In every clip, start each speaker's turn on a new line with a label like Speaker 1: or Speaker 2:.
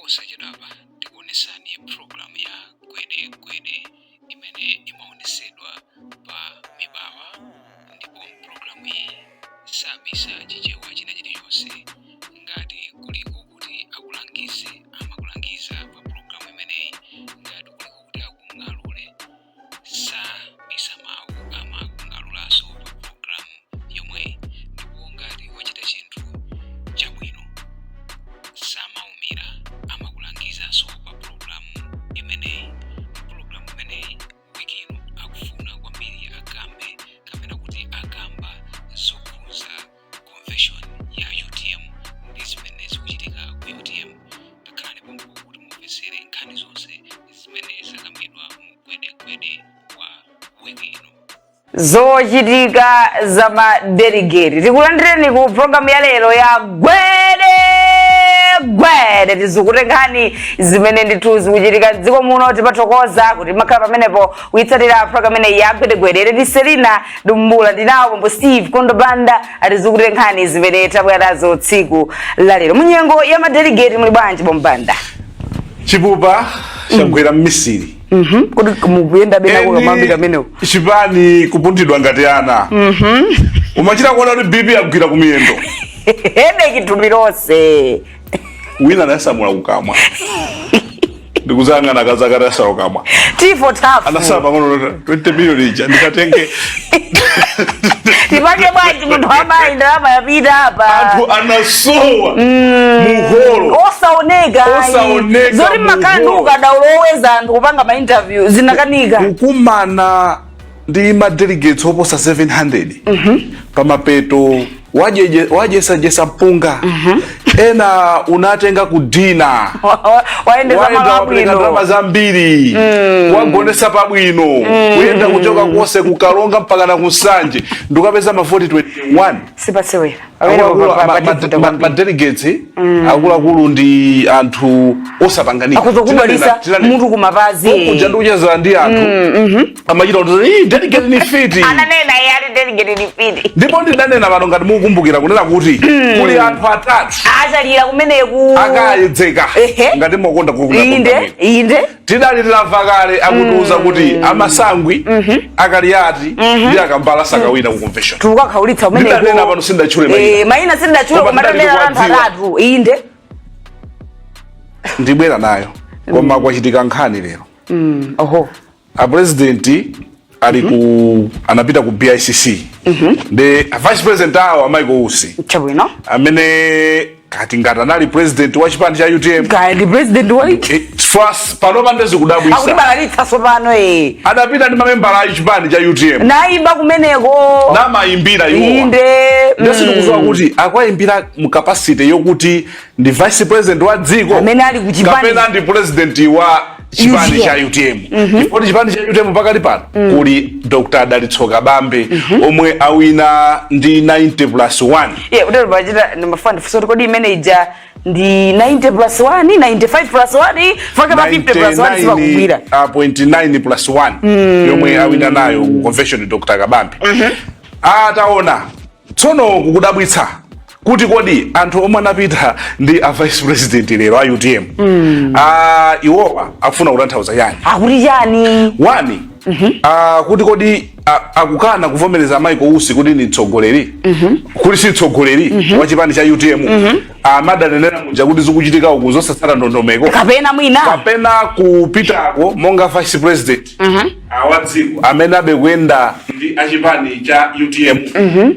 Speaker 1: posachedwapa tikuonesani programu ya gwede imene imaonesedwa pa mibawa ndipo programu iyi sabisa chichewa china chilichonse ngati kuliko kuti akulangize amakulangiza pa programu imeneyi ngati kuliko kuti akungalule sabisa mawu amakungalulaso pa programu yomweyi ndipo ngati wachita chinthu chabwino samaumira amakulangizaso pa programu imeneyi. Programu imeneyi wikino akufuna kwambiri akambe kapena kuti akamba zokhuza convention ya UTM ndi zimene zikuchitika ku UTM. Takhalani pompo kuti mumvetsere nkhani zonse zimene zakambidwa mu gwede wa wikino.
Speaker 2: Zochitika za madelegate tikulandireni ku programu ya lero ya gwede tizukutengani zimene ndithu zikuchitika dziko muno tipathokoza kuti makhala pamenepo kuitsatira programu imeneyi ya gwede tiselina dumbula ndinawo pombo Steve Kondobanda atizukutengani zimene tabwera nazo tsiku la lero. Munyengo ya madelegate muli bwanji bombanda?
Speaker 3: Chipupa chagwera mmisiri.
Speaker 2: Kuti mukuyenda bena kwa mambira meneo.
Speaker 3: Chipani kupundidwa ngati ana. Umachira kuona kuti bibi agwira kumiyendo.
Speaker 2: Hene kitumirose.
Speaker 3: Wina nasamula kukamwa. Ndikuzanga nakazakara saukamwa.
Speaker 2: Tifo tafu.
Speaker 3: Anasaba ngono 20 million ija ndikatenge.
Speaker 2: Tipake bwanji muntu amayi ndalama yapita hapa.
Speaker 3: Anthu anasowa. Muholo.
Speaker 2: Osaoneka. Zori makanduka dauloweza anthu kupanga ma interview zinakanika.
Speaker 3: Kukumana ndi ma delegates oposa 700. Pamapeto wajesa mpunga. Ena unatenga kudina.
Speaker 2: Waende
Speaker 3: drama zambiri. Wagonesa pabwino. Uyenda kuchoka kwose kukalonga mpaka na kusanje. Ndukapeza ma 4021.
Speaker 2: Sipasewera.
Speaker 3: Ma delegates akulu ndi anthu osapanganika.
Speaker 2: Akuzokubalisa muntu kumapazi.
Speaker 3: Kuja ndikucheza ndi anthu. Amachita kuti delegate ni fiti.
Speaker 2: Ananena yali delegate ni fiti.
Speaker 3: Ndipo ndidanena pano ngati mukumbukira kunena kuti kuli anthu atatu.
Speaker 2: Achalira kumeneku
Speaker 3: akayedzeka ngati mokonda kukunda
Speaker 2: inde
Speaker 3: tidalira vakale akutiuza kuti amasangwi akaliati ndi akambala sakawina ku convention
Speaker 2: tukakhaulitsa umeneku
Speaker 3: ndinena pano sindachule
Speaker 2: mayina sindachule kumatendera anthu atatu inde
Speaker 3: ndibwera nayo koma kwachitika nkhani lero a president anapita ku BICC the vice president awo Mayi usi
Speaker 2: chabwino
Speaker 3: amene kati ngati anali president wa chipani cha UTM
Speaker 2: kali president wa
Speaker 3: first panopa ndezi kudabwisa
Speaker 2: akubalalitsa sopano
Speaker 3: adapita ndi mamembala a chipani cha UTM
Speaker 2: naimba kumeneko
Speaker 3: na mayimbira iwo
Speaker 2: inde
Speaker 3: ndesi kuzowa kuti akwayimbira mu capacity yokuti ndi vice president wa dziko
Speaker 2: amene ali ku chipani
Speaker 3: kapena ndi president wa chipani cha UTM. Ndipo chipani cha UTM pakali pano kuli Dr. Dalitsoka Bambe omwe awina ndi 90+1.
Speaker 2: Udero bajita ndimafanda fusoti kodi manager ndi 90+1 95+1 faka pa 50+1 siba kumbira
Speaker 3: 0.9+1 yomwe awina nayo ku convention Dr. Kabambe. Ataona tsono kukudabwitsa kuti kodi anthu omwe anapita ndi a vice president lero a UTM iwowa akufuna kutanthauza yani
Speaker 2: akuti yani
Speaker 3: wani kuti kodi akukana kuvomereza Mayi usi kuti ni mtsogoleri kuti si mtsogoleri wa chipani cha UTM amadanenera munja kuti zikuchitika uku zosatsata ndondomeko kapena kupitako monga vice president wa dziko amene abekuyenda ndi achipani cha UTM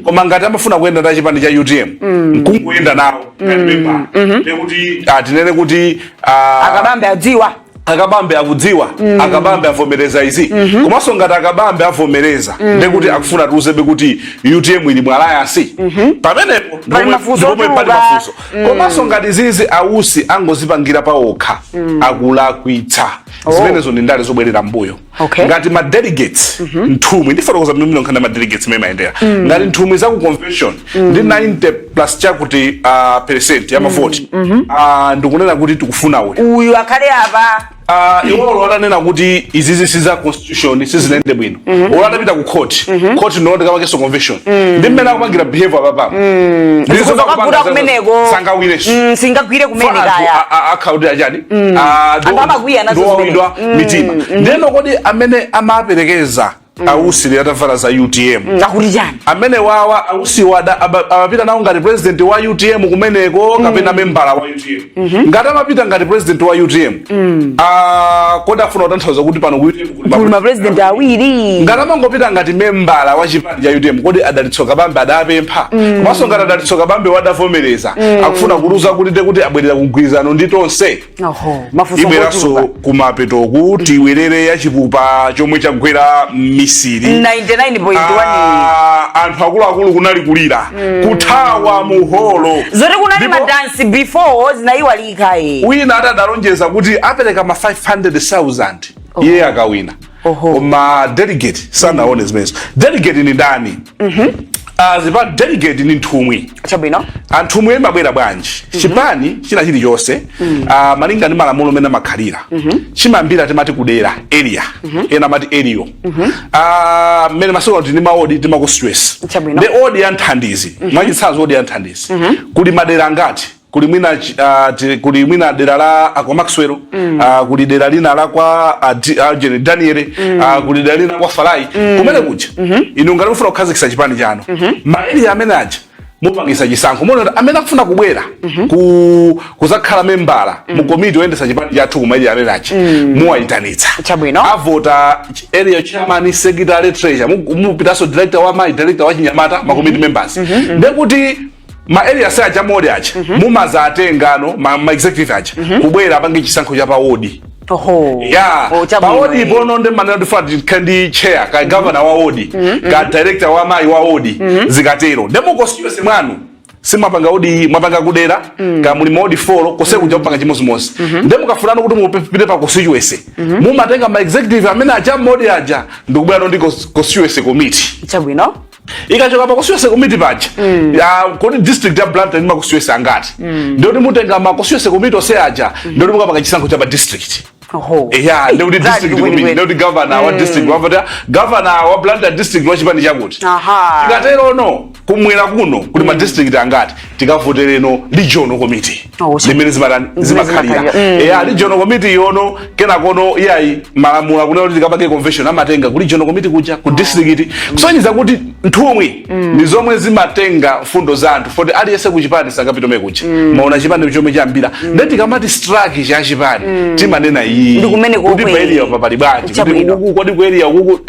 Speaker 3: koma ngati amafuna kuyenda ndi achipani cha UTM nkunguyenda nawo ngati member nekuti tinene kuti Akabambe akudziwa Akabambe avomereza izi komanso ngati Akabambe avomereza ndekuti akufuna tiuzebe kuti UTM ili mwalliance pamenepo
Speaker 2: pali mafuso
Speaker 3: komanso ngati zizi ausi angozipangira pawokha akulakwitsa zimenezo ndi ndale zobwerera mbuyo ngati ma delegates nthumwi ndifotokoza mmene nkhani ma delegates mayendera ngati nthumwi za ku convention ndi 90+ chakuti percent ya mavoti ndikunena kuti tikufuna
Speaker 2: uyu akhale apa
Speaker 3: iwo watanena kuti izizi siza constitution sizinende bwino olatapita ku court no ndikama keso convention ndimene akupangira behavior papa
Speaker 2: ndizo zakapura kumeneko
Speaker 3: sangawire
Speaker 2: singagwire kumene kaya
Speaker 3: akhauti ajani
Speaker 2: amagwiya nazo
Speaker 3: ndowawidwa mitima ndeno kodi amene amaperekeza ausili atavala za UTM
Speaker 2: akuti jani
Speaker 3: amene wawa ausi wada amapita nawo ngati president wa UTM kumeneko kapena membala wa UTM ngati amapita ngati president wa UTM kodi afuna kutanthauza kuti pano ku UTM
Speaker 2: kuli ma president awiri
Speaker 3: ngati amangopita ngati membala wa chipani cha UTM kodi adalitsoka bambe adapempha komanso ngati adalitsoka bambe wadavomereza akufuna kuluza kuti abwerera kugwirizano ndi tonse ibweranso kumapeto kuti iwerere ya chipupa chomwe chagwera misiri
Speaker 2: 99.1
Speaker 3: anthu akuluakulu kunali kulira kuthawa muholo
Speaker 2: zote kunali madansi before zinayiwalika
Speaker 3: wina atadalonjeza kuti apereka ma 500,000 iye akawina koma delegate sanaone zimenezo delegate ni ndani zipa delegate ni nthumwi
Speaker 2: chabwino
Speaker 3: anthumwi emabwera bwanji chipani china chilichonse malinga ndi malamulo mene makhalira chimambira timati kudera area ena mati area mene masolo ndi maodi tima ku stress the odi ya nthandizi mwachitsanzo odi ya nthandizi kuli madera ngati kuli mwina dera la kwa Maxwell kuli dera lina la kwa Algen Daniel kuli dera lina kwa Farai kumene kuja inu ngati mufuna kukhazikitsa chipani chano maili amene aja mupangisa chisankho mona amene akufuna kubwera kuzakhala membala mu committee oyendetsa chipani chathu kumaili amene aja muwayitanitsa avota area chairman secretary treasurer mupitanso director wa Mayi director wa Chinyamata ma committee members ndekuti ma area sa jamodi acha mumaza atengano ma executive acha kubwera apange chisankho cha pawodi pawodi bono ndi manena different kandi chair ka governor wa wodi ka director wa Mayi wa wodi zikatero ndemo constituency mwanu simapanga odi mwapanga kudera ka muli modi 4 kose kuja kupanga chimozimozi ndemo kafulano kuti mupite pa constituency mumatenga ma executive amene acha modi aja ndikubwera ndi constituency committee
Speaker 2: chabwino
Speaker 3: ikachoka pa constituency committee paja kodi district ya Blantyre ndima constituency angati ndio ndi mutenga ma constituency committee ose aja ndio ndi mukapanga chisankho cha pa district ndio ndi district committee ndio ndi governor wa district wavota governor wa Blantyre district wa chipani chakuti tikatero no kumwera kuno kuti ma district angati tikavotereno regional committee limene zimakhalira regional committee yono kena kono iyayi malamulo kunena kuti tikapake convention amatenga ku regional committee kuja ku district kusonyeza kuti nthumwi ndi zomwe zimatenga fundo za anthu foti aliyese kuchipani sangapitome kuja maona chipani chomwe chambira ndeti kamati strike cha chipani timanena iyi kuti area papali bwanji kuti kodi ku area kuku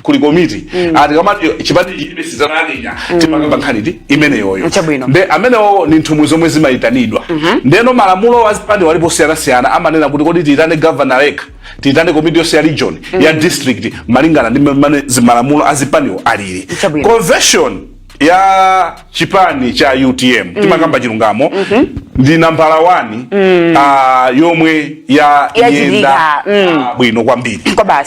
Speaker 3: kuli committee tikamati chipani ibe sizanakinya timakamba nkhani imene yoyo nde amenewo ni nthumwi zomwe zimayitanidwa ndeno malamulo azipani walipo siyana amanena kuti kodi tiitane governor leka tiitane committee yonse ya region ya district malingana ndi mmene zimalamulo azipaniwo alili convention ya chipani cha UTM timakamba chilungamo ndi nambala 1 yomwe ya yenda bwino kwambiri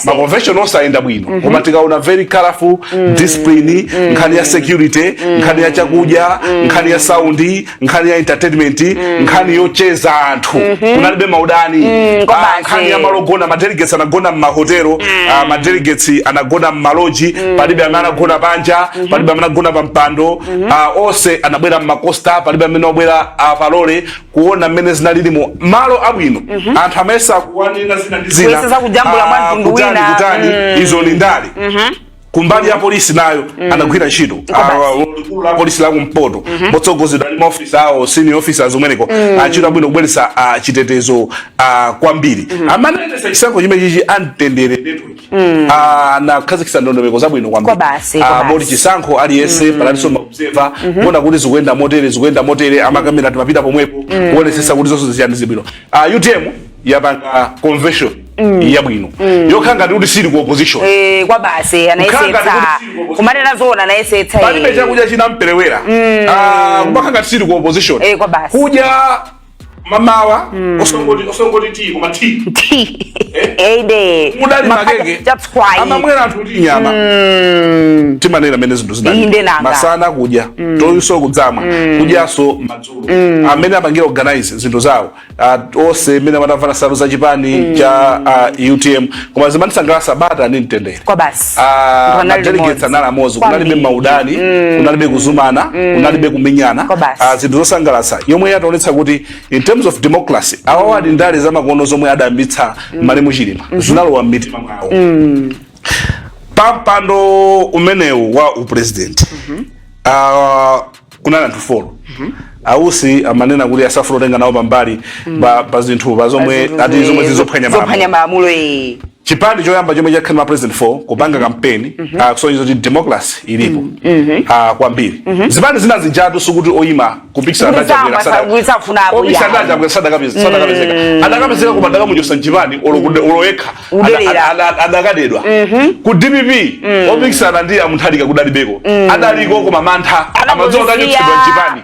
Speaker 3: ma convention osayenda bwino koma tikaona very colorful discipline nkhani ya security nkhani ya chakudya nkhani ya sound nkhani ya entertainment nkhani yocheza anthu kunalibe maudani nkhani ya malogona ma delegates anagona ma hotelo ma delegates anagona ma lodge palibe amene anagona panja palibe amene anagona pa mpando ose anabwera makosta palibe amene obwera palole kuona mmene zinalilimo malo abwino anthu amesa kuwanena zina ndi zina
Speaker 2: kwesa kujambula mwantundu wina
Speaker 3: kutani izo ni ndali kumbali ya polisi nayo anagwira ntchito likulu la polisi la kumpoto motsogozedwa ndi maofisa awo senior officers umeneko achita bwino kubweretsa chitetezo kwambiri amanenesa chisankho chimene chichi antendere network anakhazikitsa ndondomeko zabwino kwambiri moti chisankho aliyese palanso maobserver kuona kuti zikuyenda motere amakamera timapita pomwepo kuonesesa kuti zonse ziyani zibwino UTM yapanga convention yabwino yokhanga ndi kuti sili ku opposition
Speaker 2: kwa basi anayesetsa kumanena zona anayesetsa
Speaker 3: palibe chakudya china mperewera kumakhanga sili ku opposition kudya mamawa osongoti tea koma
Speaker 2: ede
Speaker 3: mudali makeke amamwera anthu kuti nyama timanena mene zinthu zidali masana kudya toyuso kudzamwa kudyaso madzulo amene apangira organize zinthu zawo ose mene matavana salu za chipani cha UTM koma zimandisangalatsa bata ni mtendere
Speaker 2: kwa basi
Speaker 3: delegates anala mozo kunalibe maudani kunalibe kuzumana kunalibe kuminyana zinthu zosangalatsa yomwe yataonetsa kuti in terms of democracy awawadi ndale za makono zomwe adambitsa malemu chilima zinalowa mmitima mwawo pampando umenewu wa upresident kunali anthu folo ausi amanena kuti asafuna kutenga nawo pambali pa zinthu pa zomwe ati zomwe zizophwanya
Speaker 2: malamulo
Speaker 3: chipandi choyamba chomwe chakhala ma president 4 kupanga campaign kusonyeza kuti democracy ilipo kwambiri zipandi zina zijatu sukuti oyima kupikisana sadakapezeka adakapezeka koma adakamudyosa mchipani oloyekha adakadedwa ku DPP opikisana ndi amuthalika kudalibeko adaliko koma mantha amazoka nyotsedwa mchipani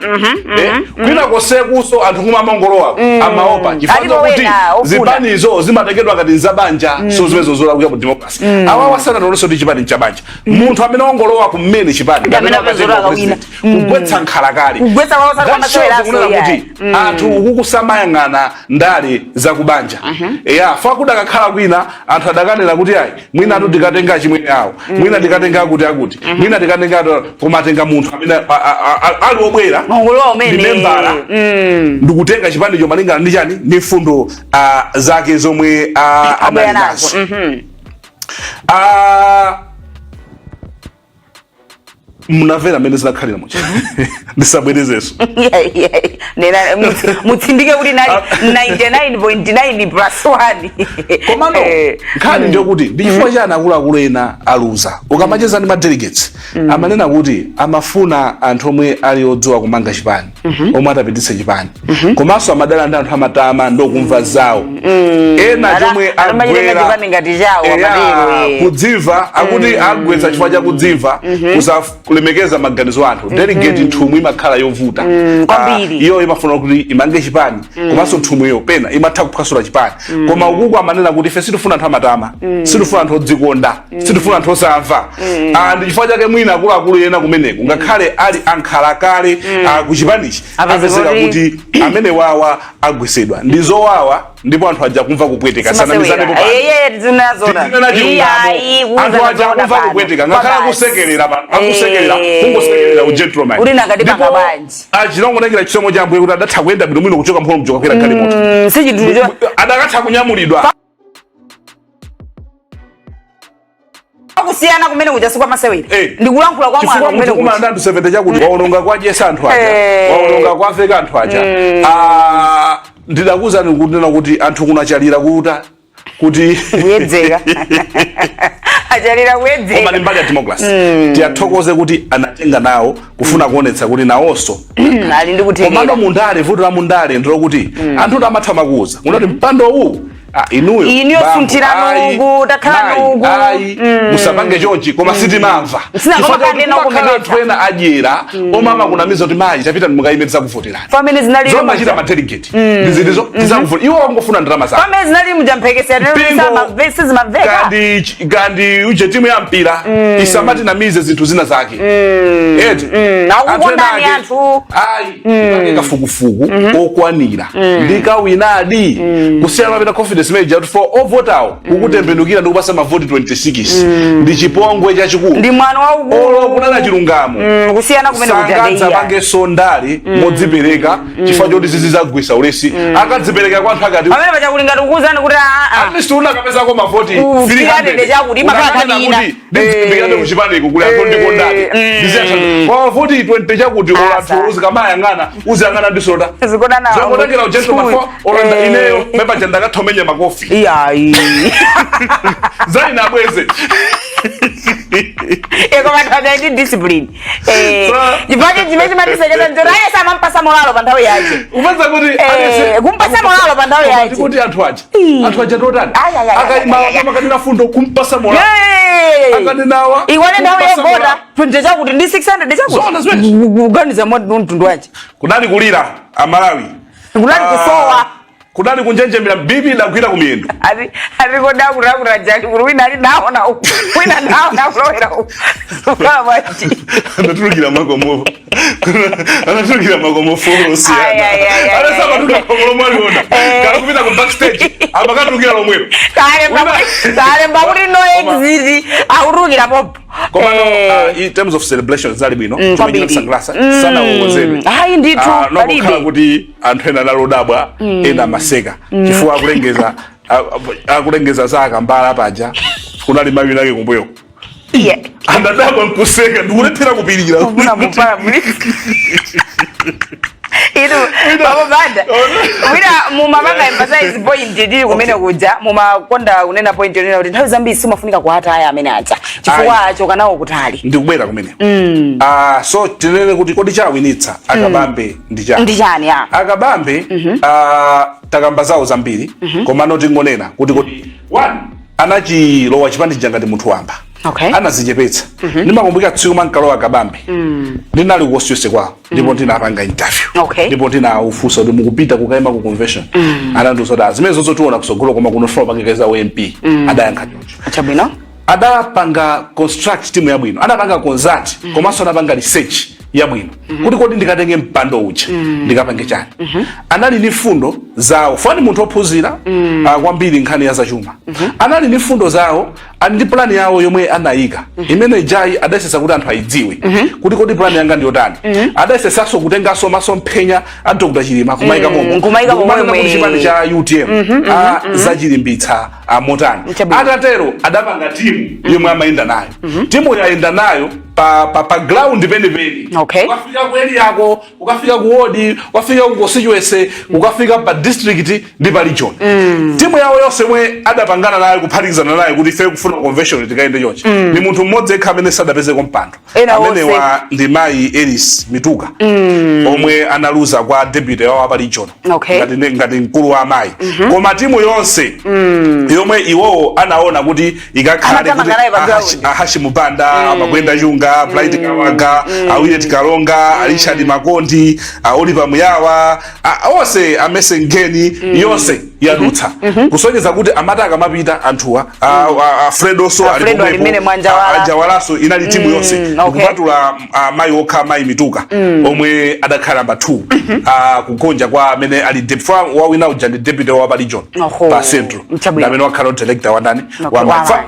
Speaker 3: kwina kosekuso anthu kuma mongolowa amaopa chifukwa kuti zipanizo zimatengedwa ngati nzabanja zimezo zola kuya mu democracy awawa sana nonso ndi chipani chabanja munthu amene ongolowa kumene chipani kugwetsa nkhalakali kugwetsa kuti anthu ukukusamayang'ana ndale zakubanja fakuda kakhala kwina anthu adakanena kuti ayi mwina atu tikatenga chimwene awo mwina tikatenga akuti mwina tikatenga kumatenga munthu amene ali obwera ndi membala ndikutenga chipani chomalingana ndi chani ndi mfundo zake zomwe anali nazo munavera mene zinakhalira mucha ndisabwerezeso
Speaker 2: mutsindike kuti 99.9+1
Speaker 3: komano nkhani ndiyo kuti ndi chifukwa chani akuluakulu ena aluza ukamacheza ndi ma delegates amanena kuti amafuna anthu omwe ali odziwa kumanga chipani omwe atapititse chipani komanso amadala ndi anthu amatama ndokumva zawo ena chomwe agwera kudzimva akuti agwetsa chifukwa cha kudzimva kulemekeza maganizo anthu delegate nthumwi imakhala yovuta iyo imafuna kuti imange chipani komanso nthumwiyo pena imatha kuphwasula chipani koma ukuku amanena kuti ife sitifuna anthu amatama sitifuna anthu odzikonda sitifuna anthu osamva ndi chifukwa chake mwina akuluakulu ena kumeneko ngakhale ali ankhalakale kuchipanichi apezeka kuti amene wawa agwesedwa ndi zowawa ndipo anthu aja kumva kupweteka sanamizanepo anthu aja kumva kupweteka ngakhala kusekerera kungosekerera ugentleman ndipo achinongonekera chisomo cha Ambuye kuti adatha kuyenda bwino mwino kuchoka mphono mjoka kwera kali moto adakatha kunyamulidwa
Speaker 2: kusiyana kumene kujasikwa masewera ndikulankhula kwa mwana kumene
Speaker 3: kuma ndandu 70 chakuti waononga kwa jesa anthu aja waononga kwa Afrika anthu aja ndidakuzani kunena kuti anthu kunachalira kuta kuti
Speaker 2: kuyedzeka achalira kuyedzeka
Speaker 3: koma limbali ya democracy tiyathokoze kuti anatenga nawo kufuna kuonetsa kuti nawonso
Speaker 2: ali ndi kuthekera
Speaker 3: komano mundale vuto la mundale ndilo kuti anthu amatha makuza unati mpando uwu
Speaker 2: inuyo sunthirano uku takhala uku
Speaker 3: musapange chonchi koma sitimamva anthu ena adyera omama kunamiza kuti mayi chapita mukayimiriza kuvoterani zomachita ma delegate ndizitizo tizakuvotera iwo wangofuna ndalama zako
Speaker 2: zinali
Speaker 3: kandi uje timu ya mpira isamati namize zinthu zina zake
Speaker 2: akukondani anthu
Speaker 3: kafukufuku okwanira ndikawinadi kusiyana mapita confidence major for ovotawo kukutembenukira ndikupasa mavoti 26 ndi chipongwe chachikulu
Speaker 2: ndi mwana wa
Speaker 3: olo kunana chilungamo
Speaker 2: kusiyana kumene
Speaker 3: kujadeya pange sondali modzipereka chifukwa choti zizizagwisa ulesi akadzipereka kwa anthu akati
Speaker 2: pamene pachakulingati ukuzani kuti
Speaker 3: at least unakapeza kwa mavoti
Speaker 2: 300 chakuti
Speaker 3: makakabina ndikade kuchipaniko kuli anthu ndikondani ndiziyatha kwa mavoti 20 chakuti olathu uzikamayang'ana uziyang'ana ndisoda
Speaker 2: zikodana
Speaker 3: zangotengera ugentleman for olanda ineyo mepa jandakathomenya makofi zaina abweze
Speaker 2: koma nthawi discipline chipake chimene chimatisegeza nzora ayesa amampasa molalo pa nthawi yache
Speaker 3: upeza kuti
Speaker 2: kumpasa molalo pa nthawi yache
Speaker 3: kuti anthu aja totani akamakadina fundo kumpasa molalo akadinawa
Speaker 2: iwale nthawi yevota 20 chakuti ndi 600 chakuti kuganiza mtundu wache
Speaker 3: kunali kulira amalawi
Speaker 2: kunali kusowa
Speaker 3: kudali kunjenjemera bibi la kuita kumiyendo
Speaker 2: ari koda kurakura jali wina ari naona wina naona kulowera kama maji
Speaker 3: anatulukira makomo anatulukira makomo forosi ana saba tukakolo mwali ona kala kupita ku backstage abakatulukira lomwero
Speaker 2: kale mbakuri no exit aurukira pop
Speaker 3: komano in terms of celebration zali bwino tumejina sanglasa sana uwozeni
Speaker 2: hayi ndithu
Speaker 3: kalibe kuti anthu ena nalodabwa ena maseka chifukwa akulengeza zaka mbala paja kunali Mayi nake kumbuyo andadabwa nkuseka ndikulephera kupirira
Speaker 2: ufuna mupala muli baba banda wina mumabanga emphasize point ndiri kumene kuja mumakonda kunena point yonena kuti nthawi zambiri simafunika kuhata aya amene aja chifukwa acho kanawo kutali
Speaker 3: ndikubwera kumene so tinene kuti kodi chawinitsa akabambe ndi chani akabambe takamba zawo zambiri komano tingonena kuti kodi one anachilowa chipandi ngati munthu wamba anazichepetsa ndimakumbukira tsiku mankalowa akabambe ndinali kuwosiyose kwawo ndipo ndinapanga interview ndipo ndinaufunsa kuti mukupita kukayima ku convention anandiuza kuti zimene zotiona kusogolo koma kunofuna pakekeza OMP adayankha choncho
Speaker 2: chabwino
Speaker 3: adapanga construct team yabwino anapanga consult komanso anapanga research yabwino kuti kodi ndikatenge mpando uja ndikapange chani anali ni fundo zawo fani munthu ophunzira kwambiri nkhani ya zachuma anali ni fundo zawo ndi plan yawo yomwe anayika imene jai adayesesa kuti anthu ayidziwe kuti kodi plan yanga ndiyotani adayesesanso kutenganso maso mphenya adokta Chilima kumayika momwe chipande cha UTM zachilimbitsa motani atatero adapanga timu yomwe amayenda nayo timu yayenda nayo pa ground penipeni ukafika ku area yako ukafika ku ward ukafika ku constituency ukafika pa district ndi pa region timu yawo yonse mwe adapangana nayo kuphatikizana nayo kuti ife kufuna convention tikaende chonchi ni munthu mmodzi yekha amene sadapeze kompando amene wa ndi Mayi Elis Mituka omwe analuza kwa deputy wa pa region ngati mkulu wa Mayi koma timu yonse yomwe iwowo anaona kuti ikakhale kuti Hashim Banda amakwenda Junga Blight Kawaga Awile Tikalonga Richard Makondi Oliver Muyawa ose amesengeni yonse yadutsa kusonyeza kuti amataka mapita anthuwa Fredo so alipo ajawalaso inali timu yonse kupatula Mayi okha Mayi Mituka omwe adakhala namba 2 kugonja kwa amene ali wawina uja ndi deputy wa region pa central amene wakhala director wa ndani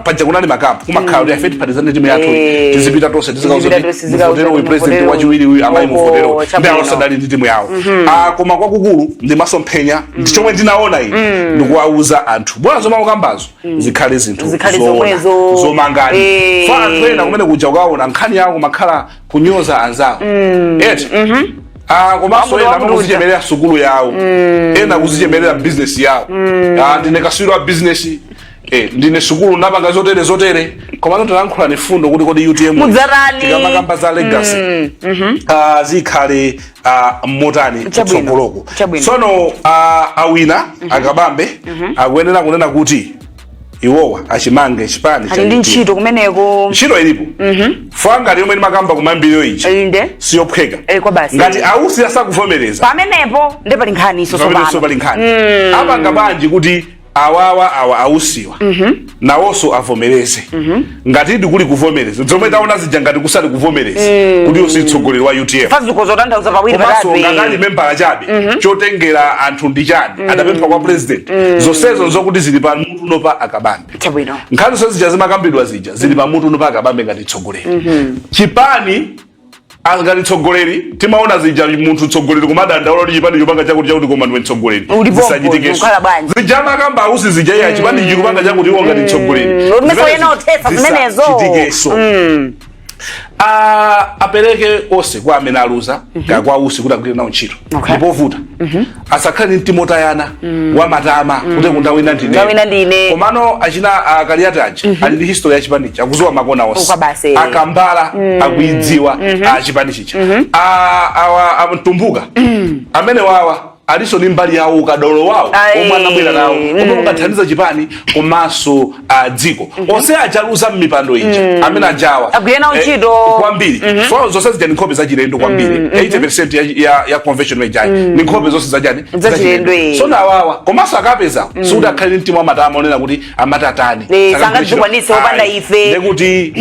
Speaker 3: paja kunali makampu kumakhala kuti afeti patizane timu yathu tizipita tonse tizikazoti we president wachiwiri Amayi mufotero ndi awosadali ndi timu yawo koma kwakukulu ndi masomphenya ndi chomwe ndinaona iyi ndikuwauza anthu bwana zomwe ukambazo zikhale zinthu zomangani fa anthu ena kumene kuja ukaona nkhani yawo kumakhala kunyoza anzawo komanso ena kuzichemerera sukulu yawo ena kuzichemerera business yawo ndine kaswiri wa business ndine sukulu napanga zotere komano talankhula ni fundo kuti kodi UTM tikamakamba za legacy zikhale motani tsogoloko sono awina akabambe akuyenera kunena kuti iwowa achimange chipani
Speaker 2: cha ntchito kumeneko
Speaker 3: ntchito ilipo fanga yomwe makamba kumambiro ichi siyophweka ngati ausi asakuvomereza
Speaker 2: pamenepo ndi pali nkhani
Speaker 3: so pali nkhani apanga banji kuti awa ausiwa nawonso avomereze ngati ndi kuli kuvomereza zomwe taona zija ngati kusali kuvomereza kuti usitsogoleri wa UTM
Speaker 2: fazikuzotanthauza pawiri
Speaker 3: patatu ngati membala chabe chotengera anthu ndi chani adapempha kwa president zonsezo zokuti zili pa mutu no pa akabambe nkhani zonse zija zimakambidwa zija zili pa mutu no pa akabambe ngati tsogoleri chipani ngati tsogoleri timaona zija munthu tsogoleri kumadanda olo chipani chopanga chakuti chakuti koma ndiwe tsogoleri zisachitikeso zija makamba ausi zija ya chipani chikupanga chakuti iwo ngati tsogoleri zisachitikeso apereke ose kwa amene aluza kwa usi kuti agwire nawo ntchito ndipovuta asakhale ndi mtima otayana wamatama kuti kundawina ndine komano achina Kaliati aja ali ndi history ya chipanichi akuzowa makona onse akambala akuidziwa chipani chicha amtumbuka amene wawa aliso ni mbali yawo kadolo wawo omwe anabwera nawo omwe ukathandiza chipani komanso dziko onse achaluza mmipando iji amene ajawa
Speaker 2: agwena uchito
Speaker 3: kwambiri zonse zijani nkhope zachilendo kwambiri 80% ya convention mejayi ni nkhope zonse zachilendo so nawawa komanso akapeza sikuti akhale mtima wa matama onena kuti amatatani
Speaker 2: sangadzikwanise opanda ife
Speaker 3: nekuti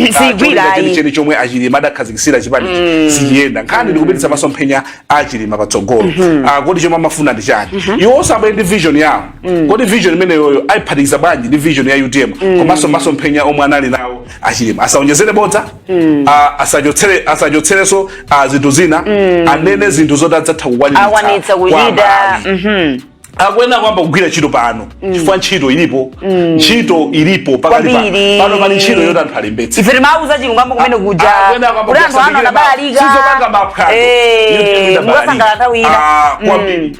Speaker 3: cheni chomwe achilima adakhazikisira chipani sichiyenda nkhani ndikupititsa masomphenya achilima patsogolo kodi chomwe amafuna ndi chani iwo osabwere ndi vision yawo kodi vision imeneyoyo ayiphatikiza bwanji ndi vision ya UTM komanso masomphenya omwe anali nawo achilima asaonjezere bodza asachotsereso zinthu zina anene zinthu zoti adzatha
Speaker 2: kukwaniritsa kuchita
Speaker 3: akwena kwamba kugwira ntchito pano chifukwa ntchito ilipo pakali pano pali ntchito yoti anthu alembetse
Speaker 2: ife timauza chilungamo kumene kuja kuti anthu ano anabalalika
Speaker 3: sizopanga maphwando
Speaker 2: mukasangala nthawi ina
Speaker 3: kwambiri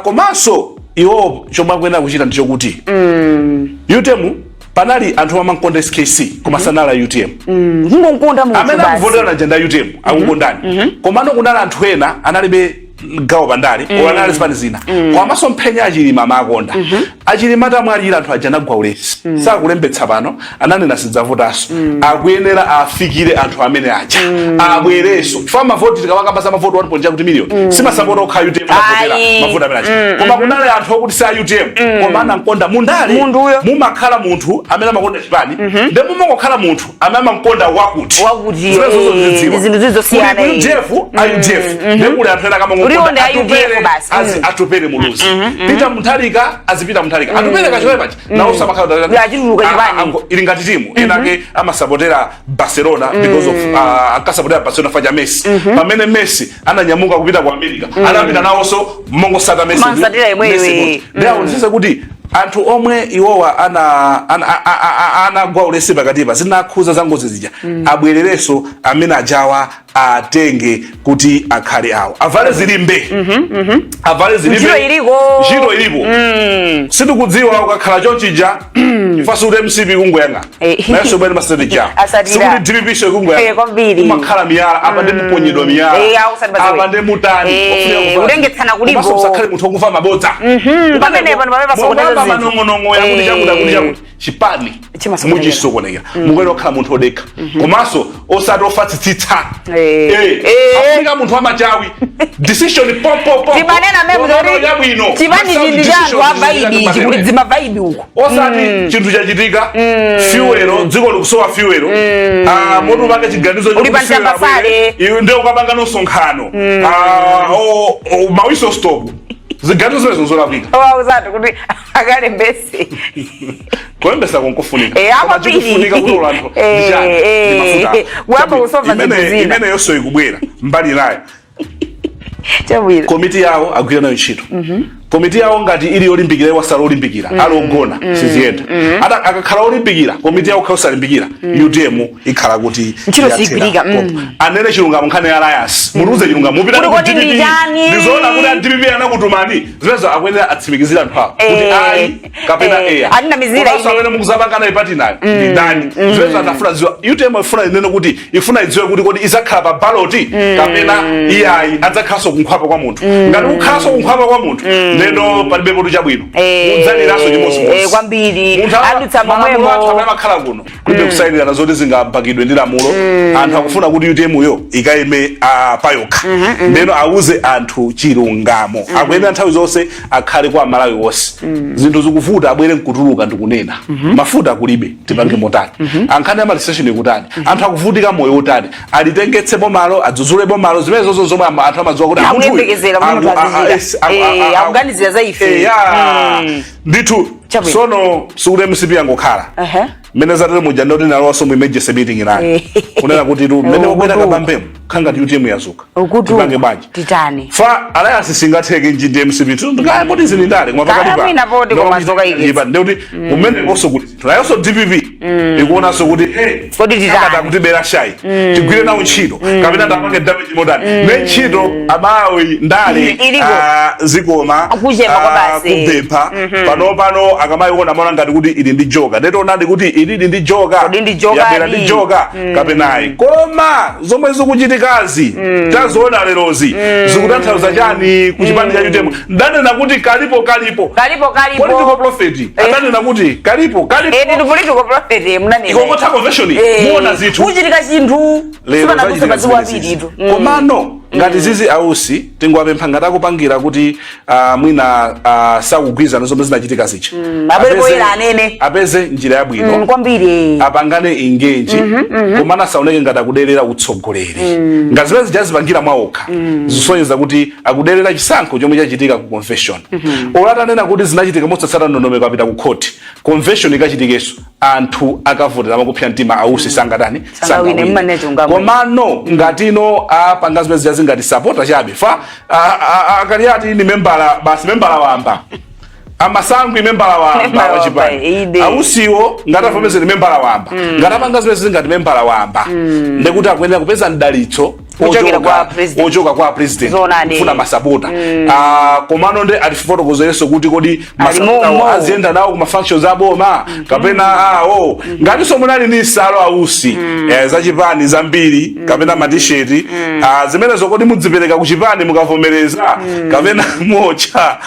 Speaker 3: komanso iwo chomwe akwena kuchita ndichokuti UTM panali anthu amankonda SKC koma sanala UTM amene akuvotera na agenda UTM akukondani komano kunali anthu ena analibe gawo bandali olanali zipani zina kwa masomphenya achilima makonda achilima atamwalira anthu aja nagwa ulesi sakulembetsa pano ananena sidzavotaso akuyenera afikire anthu amene aja abwereso chifukwa mavoti tikawakambasa mavoti 1.2 kuti million simasapota okha UTM avotera mavoti amene aja koma kunali anthu okuti sa UTM koma anamkonda mundale mumakhala munthu amene amakonda chipani ndi mumangokhala munthu amene amakonda wakuti
Speaker 2: zinthu zizosiyana
Speaker 3: UDF ndekule anthu ena kama atupere muluzi pita muthalika azipita muthalika atupere kachowe pachi nawo samakhala ili ngati timu enake amasapotera Barcelona because of akasapotera Barcelona faja Messi pamene Messi ananyamuka kupita ku America anapita nawonso mongosata Messi ndawo ndisese kuti anthu omwe iwowa anagwa ulesi pakatipa zinakhuza za ngozi zija abwerereso amene ajawa atenge kuti akhale awo avale zilimbe ntchito ilipo sitikudziwa ukakhala chonchija ifasikuti MCP kungoyanga nayenso bwene mastrategia sikuti DPP kungoyanga umakhala miyala apa ndi muponyedwa miyala apa ndi mutani
Speaker 2: ulengetsana kulipo
Speaker 3: usakhale munthu wokumva mabodza manong'onong'o yakuti chakuti chipani muchisokonekera mukwena okhala munthu odekha komanso osati ofatsitsitsa afika munthu wamachawi decision popopo
Speaker 2: timanena yabwino chipani chindi changu abaidi chikuti dzima vibe uko
Speaker 3: osati chinthu chachitika fuelo dziko likusowa fuelo moto pake chiganizo iwe ndio ukapanga nosonkhano mawiso stop ziganizo zezo zolapika
Speaker 2: uzati kuti akalembese
Speaker 3: kulembesa konkofunika
Speaker 2: koma
Speaker 3: chikufunika kuti ulantho imene yonso ikubwera mbali nayo komiti yawo agwira nayo ntchito komiti yawo ngati ili yolimbikira iwasala olimbikira alogona siziyenda akakhala olimbikira komiti yawo khala osalimbikira UTM ikhala kuti
Speaker 2: ntchito sigwirika
Speaker 3: anene chilungamo nkhani ya alliance muruze chilungamo mupita kuti ndizoona kuti DPP anakutumani zimezo akwenera atsimikizira anthu awo kuti ayi kapena eya
Speaker 2: atina mizira
Speaker 3: ine amene mukuzapangana ipati nayo ndi ndani zimezo atafuna ziwa UTM ifuna inene kuti ifuna idziwe kuti kodi izakhala pa ballot kapena iyayi adzakhalanso kunkhwapa kwa munthu ngati ukhalanso kunkhwapa kwa munthu ndeno palibepo tuchabwino udzaliraso chimodzimodzi
Speaker 2: kwambiri adutsa
Speaker 3: momwemo anthu amene amakhala kuno kulibe kusayinirana zoti zingapangidwe ndi lamulo anthu akufuna kuti UTM yo ikayime payokha ndeno auze anthu chilungamo akuyenda nthawi zonse akhale kwa Malawi wonse zinthu zikuvuta abwere nkutuluka ndikunena mafuta kulibe tipange motani ankhani amalistation ikutani anthu akuvutika moyo utani alitengetsepo malo adzuzulepo malo zimene zonse zomwe anthu amadziwa kuti
Speaker 2: akuganizira za ife
Speaker 3: ndithu sono sikuti MCP yangokhala mene zatele muja ndoti nalowaso mu emergency meeting inayo kunena kuti mmene wabwera kapambemo khangati UTM yazuka tipange bwanji
Speaker 2: titani
Speaker 3: fa alliance singatheke njindi MCP ndikaya poti zinindale koma pakati pa ndikuti umene koso kuti nayenso DPP ikuona so kuti
Speaker 2: Kodi titani?
Speaker 3: akata kuti bera shai tigwire nawo ntchito kapena tapange damage modani ne ntchito amawi ndale zikoma kubepha pano akamayiona maona ngati kuti ili ndi joka ndetona ndi kuti ili ndi joka yabera ndi joka kapenayi koma zomwe zikuchitikazi tazoona lerozi zikutanthauza chani kuchipani cha UTM ndanena kuti kalipo political prophet atanena kuti kalipo
Speaker 2: ndi political prophet munanena
Speaker 3: ikongotha convention muona zithu
Speaker 2: kuchitika chinthu sipana kusabaziwa biditu
Speaker 3: komano ngati zizi ausi tingwapempha ngati akupangira kuti mwina sakugwirizana zomwe zinachitika zicha apeze njira yabwino
Speaker 2: kwambiri
Speaker 3: apangane engage komana saoneke ngati akuderera utsogoleri ngati zimene zijazipangira mwaokha zisonyeza kuti akuderera chisankho chomwe chachitika ku convention olatanena kuti zinachitika mosatsata ndondomeko apita ku court convention ikachitikenso anthu akavotera makupsa mtima ausi sangadani komano ngatino apanga zimene zingati supporter chabe fa Kaliati ni membala wamba amasangu membala wamba wachipani ausiwo ngatafomeze ni membala wamba ngatapanga zimene zingati membala wamba ndekuti akuyenera kupeza ndalitso ochoka kwa president kufuna masapota komano nde atifotokozereso kuti kodi masapota azienda nawo kuma functions aboma kapena ngatiso munali ni salo ausi zachipani zambiri kapena matisheti zimene zokodi mudzipereka kuchipani mukavomereza kapena mocha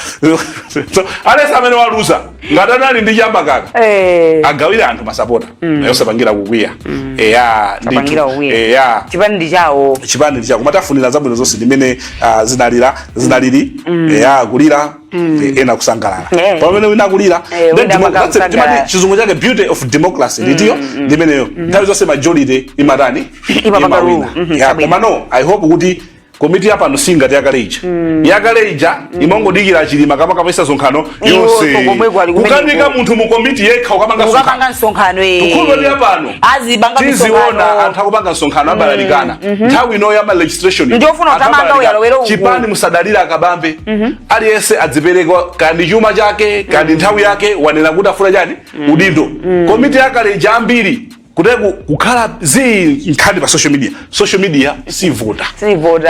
Speaker 3: alesa amene waluza ngatanali ndi chamba kaka agawira anthu masapota yosapangira kukwiya
Speaker 2: chipani ndi chawo
Speaker 3: kumatafunira zabwino zonse ndimene zinaliri kulira ena kusangalala pamene wina kulira timati chizungu chake beauty of democracy ndiyo ndimeneyo nthawi zonse majority imatani imawina komano I hope kuti komiti yapano singati yakaleja imongodikira chilima kama kapesa sonkhano yonse kukanika munthu mu komiti yekha ukapanga
Speaker 2: nsonkhano
Speaker 3: tukhulupirira yapano tiziona anthu akupanga nsonkhano abalalikana nthawi ino ya registration
Speaker 2: ndiyofuna utamanga uyalowera uku
Speaker 3: chipani musadalira akabambe aliyense adzipereka kandi chuma chake kandi nthawi yake wanena kuti afuna chani udindo komiti yakaleja ambiri kuteku kukhala nkhani pa social media sivota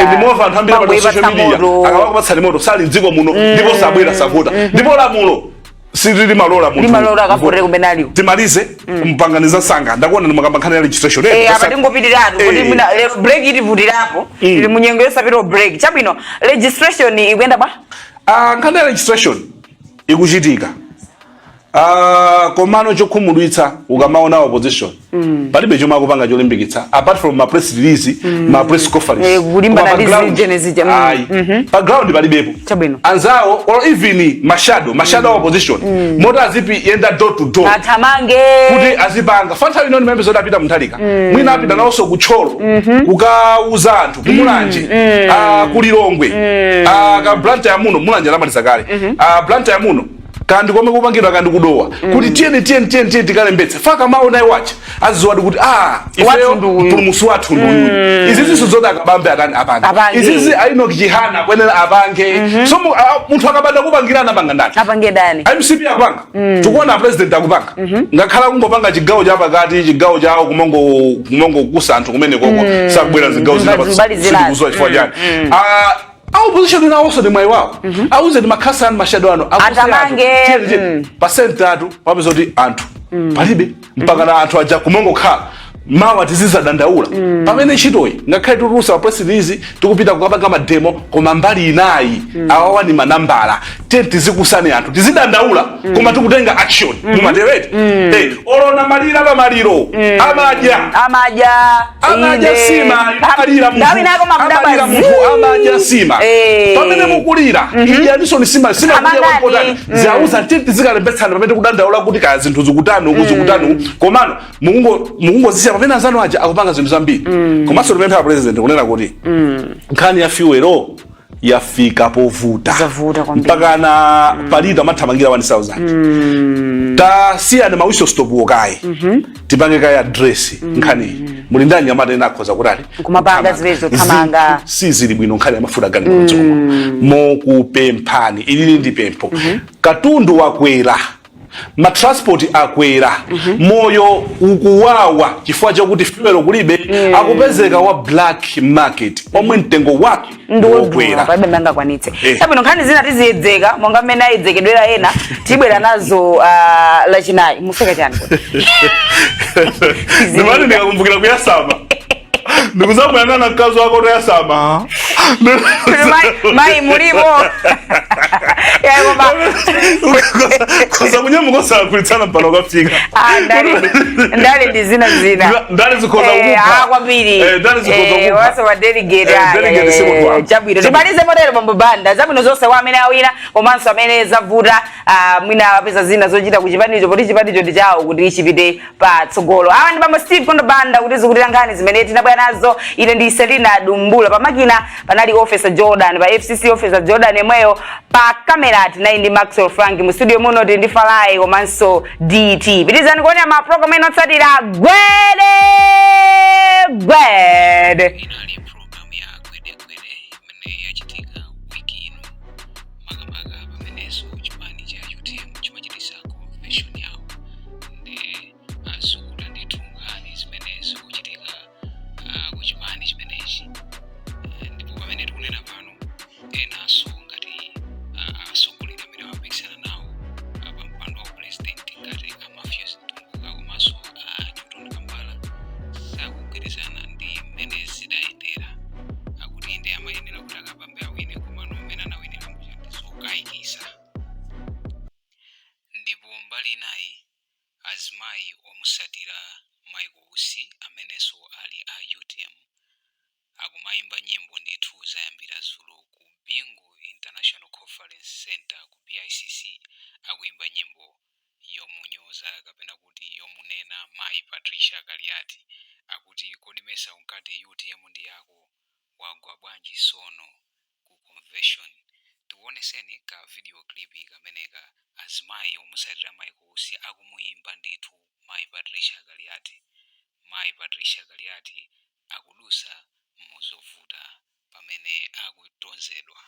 Speaker 3: ndimova anthu ambiri pa social media akawakupatsa moto sali mdziko muno ndipo sabwera savota ndipo lamulo sirili malola
Speaker 2: limalola akavotera kumenaliwo
Speaker 3: timalize kumpanganiza sanga ndakuona ndimakamba nkhani ya registration
Speaker 2: apa tingopitiratu kuti mwina lero break itivutirapo ili munyengo yosapita break chabwino registration ikuyenda bwa
Speaker 3: nkhani ya registration ikuchitika komano chokhumudwitsa ukamaona opposition palibe chomwe akupanga cholimbikitsa apart from ma press release ma press conference
Speaker 2: kulimbana ndi
Speaker 3: background palibepo anzawo or even mashado opposition mota azipi yenda door to door
Speaker 2: atamange
Speaker 3: kuti azipanga fanta ino membe zodapita muthalika mwina apita nawonso kutcholo kukauza anthu kumulanje kulilongwe ka blanta ya muno mulanje lamaliza kale blanta ya muno kandi kome kupangidwa kandi kudowa kuti tiyeni tikalembetse faka maona iwacha aziwadi kuti ifeyo mpulumusi wathu nduyu izizi zoda akabambe atani apanga izizi aino kichihana kwenera apange so munthu akabanda kupangirana apanga ndani
Speaker 2: apange dani
Speaker 3: MCP akupanga tikuona president akupanga ngakhala kungopanga chigawo chapakati chigawo chawo kumongo kusa anthu kumene koko sakubwera zigawo zinapasikuzwa chifukwa chani opposition ina also demai wao auze ndi makhasa an mashado ano
Speaker 2: atamange
Speaker 3: percent atu wapezoti anthu palibe mpaka na anthu aja kumongo khala mawa tiziza dandaula pamene ntchitoyi ngakhale tulusa press release tikupita kukapanga mademo koma mbali inayi awawa ni manambala tizikusane anthu tizidandaula koma tikutenga action mumatereti olona malira pa maliro amaja sima amalira munthu amaja sima pamene mukulira iyaniso ni sima kudya zauza tizikalembetsana pamene kudandaula kuti kaya zinthu zikutani komano mukungozisiya pamene anzanu aja akupanga zinthu zambiri komanso tipempha president kunena kuti nkhani ya fuelo yafika povuta mpaka na palita mathamangira 1000 tasiyane mawiso stop wokaye tipange kaya address nkhani muli ndani amata ena akhoza kutali
Speaker 2: kumapanga zilezo thamanga
Speaker 3: sizili bwino nkhani ya mafuta gani mokupemphani ili ndi pempho katundu wakwera ma transport akwera moyo ukuwawa chifukwa chokuti fuel kulibe akupezeka wa black market omwe mtengo wake ndokwera
Speaker 2: paibe manga kwanitse sabu nkhani zina tiziyedzeka monga mmene ayedzekedwera ena tibwera nazo lachinayi museka chani
Speaker 3: ndimani ndikakumbukira kuyasama ndikuzabwana na mkazi wako toyasama
Speaker 2: Mayi mulimo
Speaker 3: kosa kunyamukosa kulitsana mpano kafika
Speaker 2: ndali ndizina
Speaker 3: ndali zikoza umuka
Speaker 2: kwambiri
Speaker 3: ndali zikoza umuka
Speaker 2: wasa wa delegate chabwino tibalize modelo mambo banda zabwino zonse wa amene awina komanso amene zavuta mwina apeza zina zochita kuchipanicho poti chipanicho ndi chawo kuti chipite patsogolo awa ndi bambo Steve Kondo Banda kuti zikutira nkhani zimene tinabwera nazo. Ine ndi Selina Dumbula pamakina panali Officer Jordan pa FCC Officer Jordan emweyo pa kamera tinayi ndi Maxwell Frank mu studio muno ndi Falai komanso DT pitizani kuona ma program eno tsatira gwede
Speaker 1: inali program ya gwede imene yachitika wiki ino makamaka pamenenso chipani cha UTM chimachitisa convention yawo ndi asukuta ndithu nkhani zimenezo kuchitika kuchipani chimenechi ndipo pamene tikunena pano enanso ngati asogolera amene wapikisana nawo pa mpando wa president ngati amafios Tumbuka komanso Newton Kambala sakugwirizana ndi mmene zidayendera akuti inde amayenera kuti akapambe awine komano amene anawinira muzokayikisa ndipo mbali inayi azimayi omusatira Mayi amenenso ali a UTM akumayimba nyimbo ndithu zayambira zulo ku Bingu International Conference Center ku PICC akuimba nyimbo yomunyoza kapena kuti yomunena Mayi Patricia Kaliati akuti kodi mesa unkati UTM ndi yako wagwa bwanji sono ku convention. Tiwoneseni ka video clip kameneka azimayi omusatira Mayi akumuyimba ndithu Mayi Patricia Kaliati. Mayi Patricia Kaliati Akudutsa Muzowawa pamene akutonzedwa.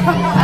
Speaker 4: Ha ha ha!